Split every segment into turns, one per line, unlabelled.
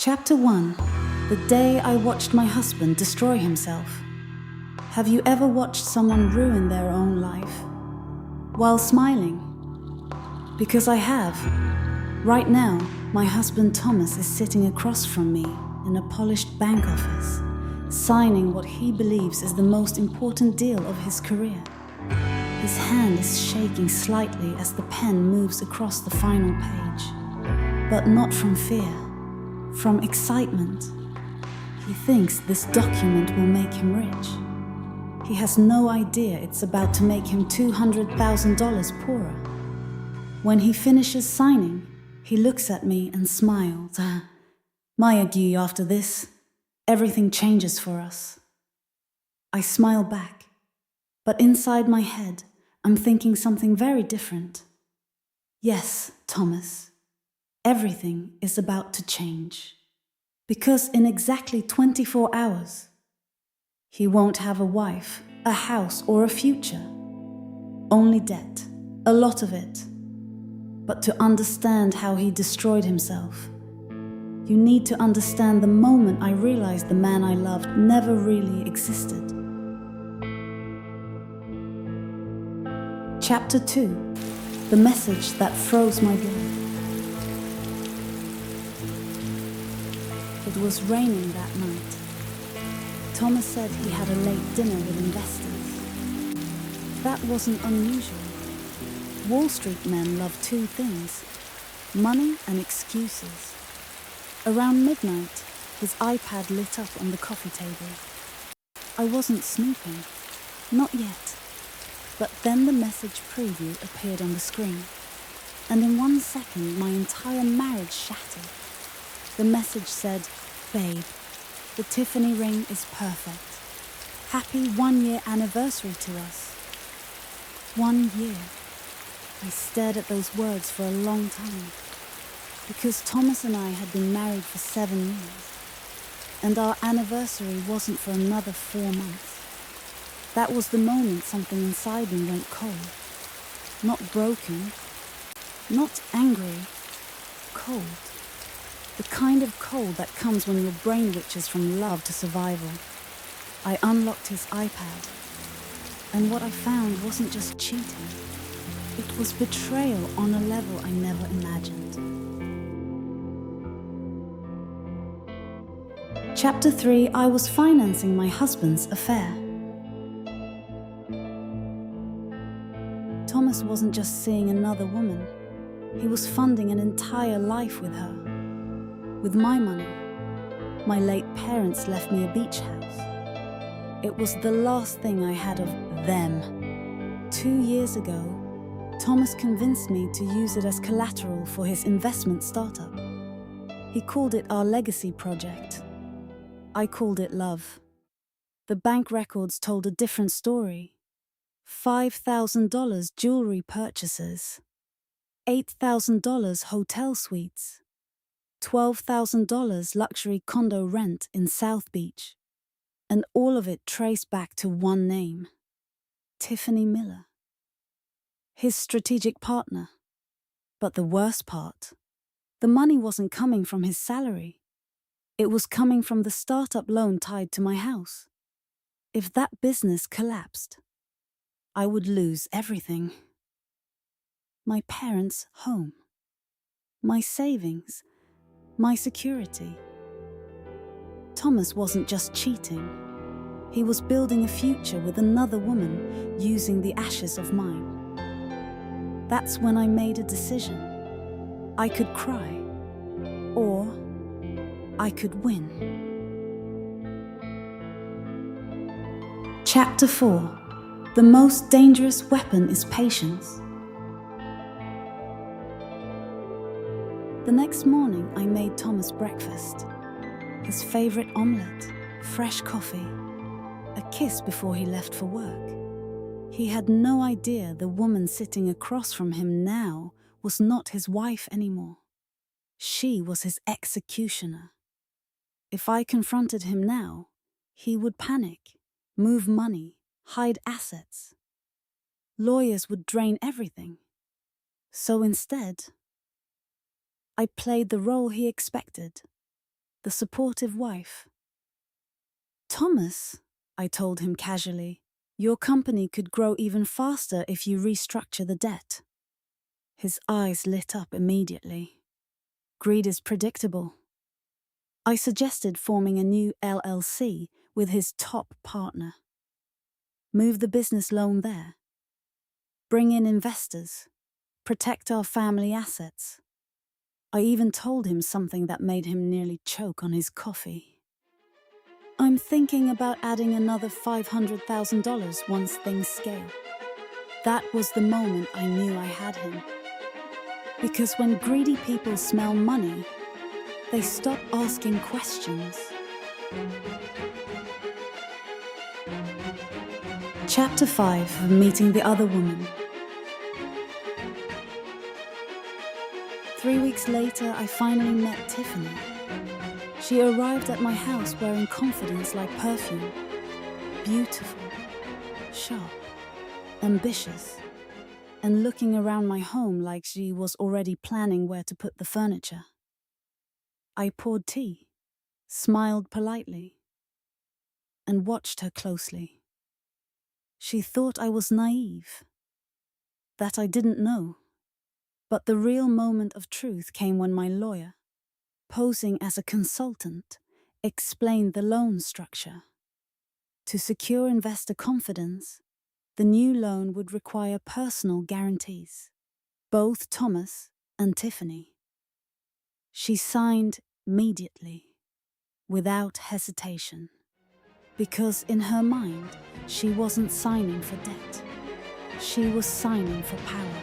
Chapter 1. The day I watched my husband destroy himself. Have you ever watched someone ruin their own life while smiling? Because I have. Right now, my husband Thomas is sitting across from me in a polished bank office, signing what he believes is the most important deal of his career. His hand is shaking slightly as the pen moves across the final page, but not from fear. From excitement. He thinks this document will make him rich. He has no idea it's about to make him $200,000 poorer. When he finishes signing, he looks at me and smiles. My adieu after this. Everything changes for us. I smile back, but inside my head, I'm thinking something very different. Yes, Thomas. Everything is about to change. Because in exactly 24 hours, he won't have a wife, a house, or a future. Only debt, a lot of it. But to understand how he destroyed himself, you need to understand the moment I realized the man I loved never really existed. Chapter 2. The message that froze my blood. It was raining that night. Thomas said he had a late dinner with investors. That wasn't unusual. Wall Street men love two things: money and excuses. Around midnight, his iPad lit up on the coffee table. I wasn't snooping. Not yet. But then the message preview appeared on the screen. And in 1 second, my entire marriage shattered. The message said, "Babe, the Tiffany ring is perfect. Happy 1-year anniversary to us." 1 year. I stared at those words for a long time. Because Thomas and I had been married for 7 years. And our anniversary wasn't for another 4 months. That was the moment something inside me went cold. Not broken. Not angry. Cold. The kind of cold that comes when your brain witches from love to survival. I unlocked his iPad, and what I found wasn't just cheating. It was betrayal on a level I never imagined. Chapter 3. I was financing my husband's affair. Thomas wasn't just seeing another woman. He was funding an entire life with her. With my money. My late parents left me a beach house. It was the last thing I had of them. 2 years ago, Thomas convinced me to use it as collateral for his investment startup. He called it our legacy project. I called it love. The bank records told a different story. $5,000 jewelry purchases. $8,000 hotel suites. $12,000 luxury condo rent in South Beach, and all of it traced back to one name: Tiffany Miller. His strategic partner. But the worst part, the money wasn't coming from his salary. It was coming from the startup loan tied to my house. If that business collapsed, I would lose everything. My parents' home. My savings. My security. Thomas wasn't just cheating. He was building a future with another woman using the ashes of mine. That's when I made a decision. I could cry, or I could win. Chapter 4. The most dangerous weapon is patience. The next morning, I made Thomas breakfast. His favorite omelette, fresh coffee, a kiss before he left for work. He had no idea the woman sitting across from him now was not his wife anymore. She was his executioner. If I confronted him now, he would panic, move money, hide assets. Lawyers would drain everything. So instead, I played the role he expected. the supportive wife. Thomas, I told him casually, your company could grow even faster if you restructure the debt. His eyes lit up immediately. Greed is predictable. I suggested forming a new LLC with his top partner. Move the business loan there. Bring in investors. Protect our family assets. I even told him something that made him nearly choke on his coffee. I'm thinking about adding another $500,000 once things scale. That was the moment I knew I had him. Because when greedy people smell money, they stop asking questions. Chapter 5 of Meeting the Other Woman. 3 weeks later, I finally met Tiffany. She arrived at my house wearing confidence like perfume. Beautiful, sharp, ambitious, and looking around my home like she was already planning where to put the furniture. I poured tea, smiled politely, and watched her closely. She thought I was naive, that I didn't know. But the real moment of truth came when my lawyer, posing as a consultant, explained the loan structure. To secure investor confidence, the new loan would require personal guarantees, both Thomas and Tiffany. She signed immediately, without hesitation, because in her mind, she wasn't signing for debt. She was signing for power.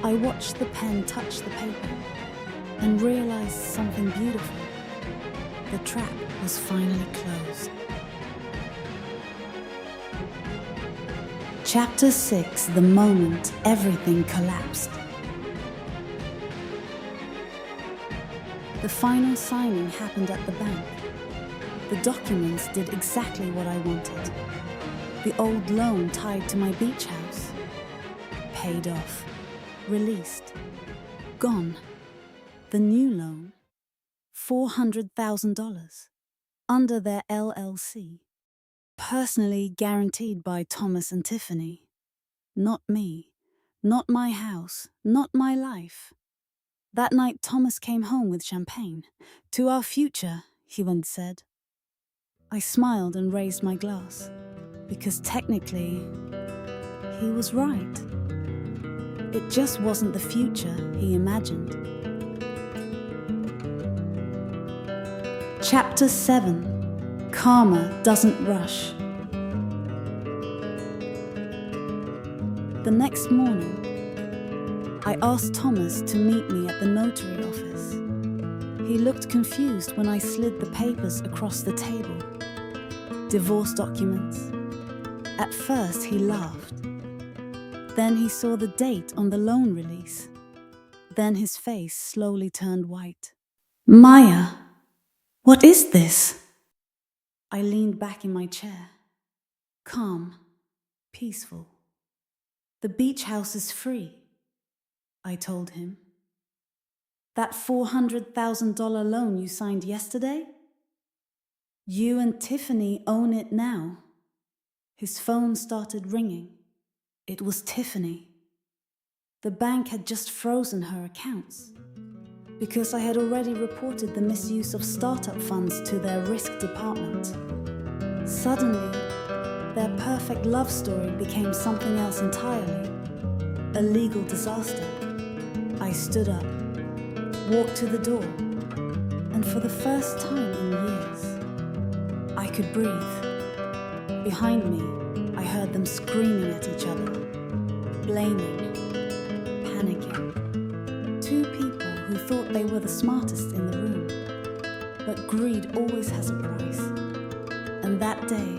I watched the pen touch the paper and realized something beautiful. The trap was finally closed. Chapter 6, the moment everything collapsed. The final signing happened at the bank. The documents did exactly what I wanted. The old loan tied to my beach house. Paid off. Released. Gone. The new loan. $400,000. Under their LLC. Personally guaranteed by Thomas and Tiffany. Not me. Not my house. Not my life. That night Thomas came home with champagne. To our future, he once said. I smiled and raised my glass. Because technically, he was right. It just wasn't the future he imagined. Chapter 7. Karma Doesn't Rush. The next morning, I asked Thomas to meet me at the notary office. He looked confused when I slid the papers across the table. Divorce documents. At first, he laughed. Then he saw the date on the loan release. Then his face slowly turned white. Maya, what is this? I leaned back in my chair. Calm, peaceful. The beach house is free, I told him. That $400,000 loan you signed yesterday? You and Tiffany own it now. His phone started ringing. It was Tiffany. The bank had just frozen her accounts because I had already reported the misuse of startup funds to their risk department. Suddenly, their perfect love story became something else entirely. A legal disaster. I stood up, walked to the door, and for the first time in years, I could breathe. Behind me, I heard them screaming at each other, blaming, panicking. Two people who thought they were the smartest in the room. But greed always has a price. And that day,